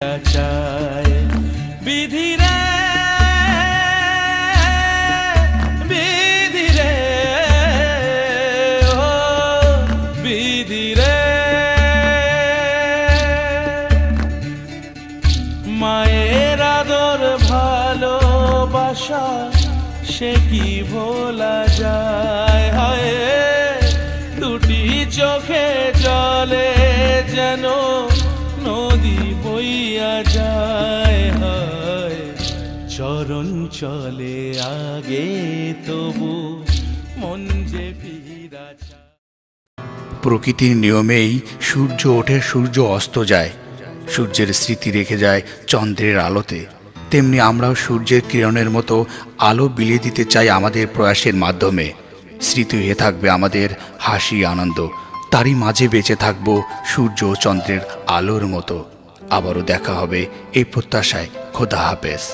চায় বিধিরে বিধিরে ও বিধিরে মায়ের আদর ভালোবাসা সে কি ভোলা যায় হয় দুটি চোখে জলে যেন নদী বইয়া যায় হয় চরণ চলে আগে তবু মন যে ফিরা চায়। প্রকৃতির নিয়মেই সূর্য ওঠে, সূর্য অস্ত যায়, সূর্যের স্মৃতি রেখে যায় চন্দ্রের আলোতে। তেমনি আমরাও সূর্যের কিরণের মতো আলো বিলিয়ে দিতে চাই আমাদের প্রয়াসের মাধ্যমে। স্মৃতি হয়ে থাকবে আমাদের হাসি আনন্দ, তারই মাঝে বেঁচে থাকবো সূর্য ও চন্দ্রের আলোর মতো। আবারও দেখা হবে এই প্রত্যাশায়। খোদা হাফেজ।